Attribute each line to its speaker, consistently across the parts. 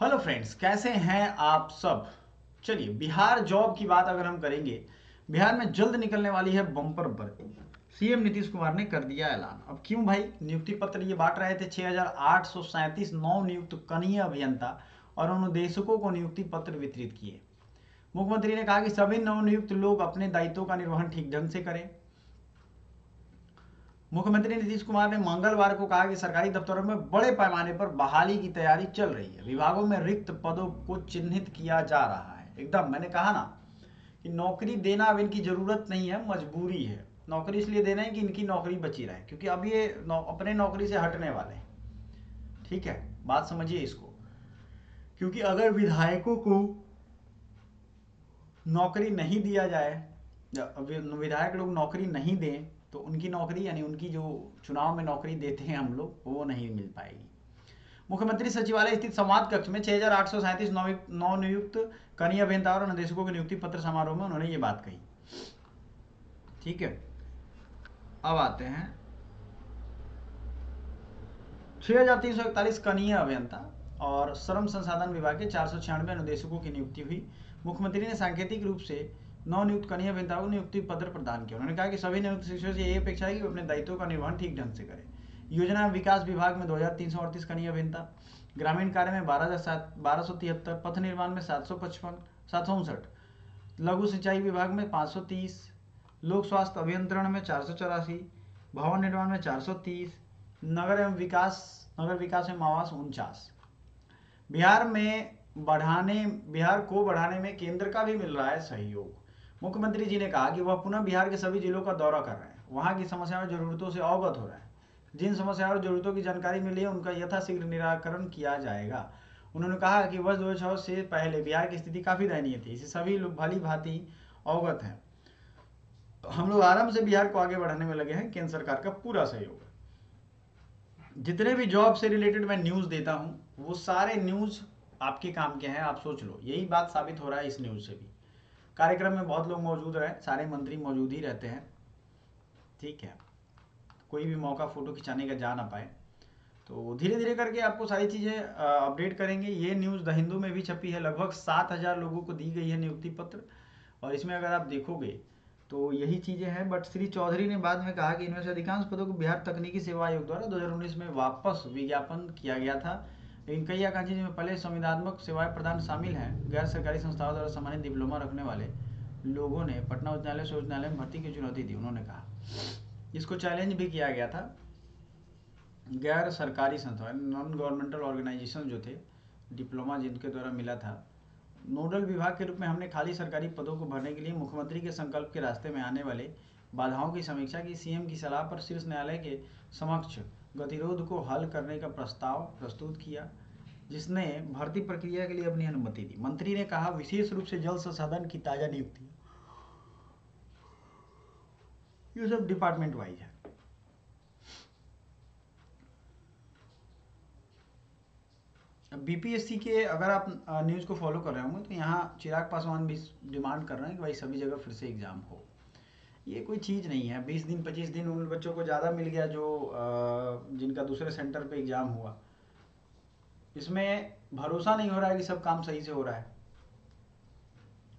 Speaker 1: Hello friends, कैसे हैं आप सब। चलिए, बिहार जॉब की बात अगर हम करेंगे, बिहार में जल्द निकलने वाली है बम्पर भर्ती। सीएम नीतीश कुमार ने कर दिया ऐलान। अब क्यों भाई, नियुक्ति पत्र ये बांट रहे थे 6,837 नव नियुक्त कनीय अभियंता और अनुदेशकों को नियुक्ति पत्र वितरित किए। मुख्यमंत्री ने कहा कि सभी नवनियुक्त लोग अपने दायित्वों का निर्वहन ठीक ढंग से करें। मुख्यमंत्री नीतीश कुमार ने मंगलवार को कहा कि सरकारी दफ्तरों में बड़े पैमाने पर बहाली की तैयारी चल रही है। विभागों में रिक्त पदों को चिन्हित किया जा रहा है। एकदम मैंने कहा ना कि नौकरी देना अब इनकी जरूरत नहीं है, मजबूरी है। नौकरी इसलिए देना है कि इनकी नौकरी बची रहे, क्योंकि अब ये अपने नौकरी से हटने वाले हैं। ठीक है, बात समझिए इसको। क्योंकि अगर विधायकों को नौकरी नहीं दिया जाए, विधायक लोग नौकरी नहीं दें, तो उनकी नौकरी यानी उनकी जो चुनाव में नौकरी देते हैं हम लोग, वो नहीं मिल पाएगी। मुख्यमंत्री सचिवालय स्थित संवाद कक्ष में 6,837 नवनियुक्त कनीय अभियंता और निदेशकों के नियुक्ति पत्र समारोह में उन्होंने ये बात कही। ठीक है, अब आते हैं 6,341 कनीय अभियंता और श्रम संसाधन विभाग के 496 अनुदेशकों की नियुक्ति हुई। मुख्यमंत्री ने सांकेतिक रूप से नवनियुक्त कनीय अभियंताओं को नियुक्ति पत्र प्रदान किया। उन्होंने कहा कि सभी नियुक्त शिक्षकों से यही अपेक्षा है कि वे अपने दायित्वों का निर्वहन ठीक ढंग से करें। योजना विकास विभाग में 2,338 कनीय अभियंता, ग्रामीण कार्य में 12,773, पथ निर्माण में 759, लघु सिंचाई विभाग में 530, लोक स्वास्थ्य अभियंत्रण में 484, भवन निर्माण में 430, नगर विकास में आवास 49। बिहार को बढ़ाने में केंद्र का भी मिल रहा है सहयोग। मुख्यमंत्री जी ने कहा कि वह पुनः बिहार के सभी जिलों का दौरा कर रहे हैं, वहां की समस्याओं और जरूरतों से अवगत हो रहे हैं। जिन समस्याओं और जरूरतों की जानकारी मिली है उनका यथाशीघ्र निराकरण किया जाएगा। उन्होंने कहा कि वर्ष 2006 से पहले बिहार की स्थिति काफी दयनीय थी, इसे सभी लोग भली भांति अवगत हैं। हम लोग आराम से बिहार को आगे बढ़ाने में लगे हैं, केंद्र सरकार का पूरा सहयोग है। जितने भी जॉब से रिलेटेड मैं न्यूज देता हूं, वो सारे न्यूज आपके काम के हैं। आप सोच लो, यही बात साबित हो रहा है इस न्यूज से भी। कार्यक्रम में बहुत लोग मौजूद रहे, सारे मंत्री मौजूद ही रहते हैं। ठीक है, कोई भी मौका फोटो खिंचाने का जा ना पाए, तो धीरे धीरे करके आपको सारी चीज़ें अपडेट करेंगे। ये न्यूज़ द हिंदू में भी छपी है। लगभग 7,000 लोगों को दी गई है नियुक्ति पत्र, और इसमें अगर आप देखोगे तो यही चीज़ें हैं। बट श्री चौधरी ने बाद में कहा कि इनमें से अधिकांश पदों को बिहार तकनीकी सेवा आयोग द्वारा 2019 में वापस विज्ञापन किया गया था, लेकिन कई आकांक्षी जिनमें पहले संविदात्मक सेवाएं प्रदान शामिल हैं। गैर सरकारी संस्थाओं द्वारा सम्मानित डिप्लोमा रखने वाले लोगों ने पटना उच्च न्यायालय से उच्च न्यायालय में भर्ती की चुनौती दी। उन्होंने कहा इसको चैलेंज भी किया गया था। गैर सरकारी संस्था नॉन गवर्नमेंटल ऑर्गेनाइजेशन जो थे, डिप्लोमा जिनके द्वारा मिला था, नोडल विभाग के रूप में हमने खाली सरकारी पदों को भरने के लिए मुख्यमंत्री के संकल्प के रास्ते में आने वाले बाधाओं की समीक्षा की। सीएम की सलाह पर शीर्ष न्यायालय के समक्ष गतिरोध को हल करने का प्रस्ताव प्रस्तुत किया, जिसने भर्ती प्रक्रिया के लिए अपनी अनुमति दी। मंत्री ने कहा विशेष रूप से जल संसाधन की ताजा नियुक्ति, ये सब डिपार्टमेंट वाइज है। बीपीएससी के अगर आप न्यूज़ को फॉलो कर रहे होंगे तो यहाँ चिराग पासवान भी डिमांड कर रहे हैं कि भाई सभी जगह फिर से एग्ज़ाम हो। ये कोई चीज़ नहीं है। 20 दिन 25 दिन उन बच्चों को ज़्यादा मिल गया जो जिनका दूसरे सेंटर पे एग्ज़ाम हुआ। इसमें भरोसा नहीं हो रहा है कि सब काम सही से हो रहा है।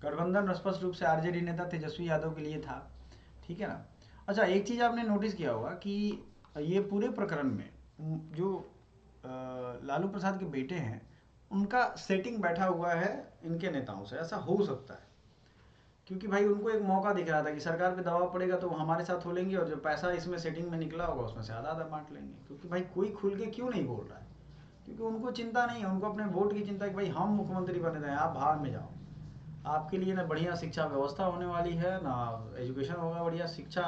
Speaker 1: गठबंधन स्पष्ट रूप से आरजेडी नेता तेजस्वी यादव के लिए था। ठीक है ना। अच्छा, एक चीज़ आपने नोटिस किया होगा कि ये पूरे प्रकरण में जो लालू प्रसाद के बेटे हैं, उनका सेटिंग बैठा हुआ है इनके नेताओं से। ऐसा हो सकता है क्योंकि भाई उनको एक मौका दिख रहा था कि सरकार पे दबाव पड़ेगा तो वो हमारे साथ हो लेंगे, और जो पैसा इसमें सेटिंग में निकला होगा उसमें से आधा आधा बांट लेंगे। क्योंकि भाई कोई खुल के क्यों नहीं बोल रहा है, क्योंकि उनको चिंता नहीं है। उनको अपने वोट की चिंता है कि भाई हम मुख्यमंत्री बने रहे, आप बाहर में जाओ, आपके लिए ना बढ़िया शिक्षा व्यवस्था होने वाली है, ना एजुकेशन होगा बढ़िया। शिक्षा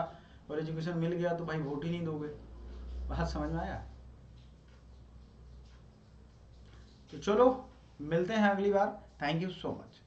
Speaker 1: और एजुकेशन मिल गया तो भाई वोट ही नहीं दोगे। बात समझ में आया। तो चलो मिलते हैं अगली बार। Thank you so much.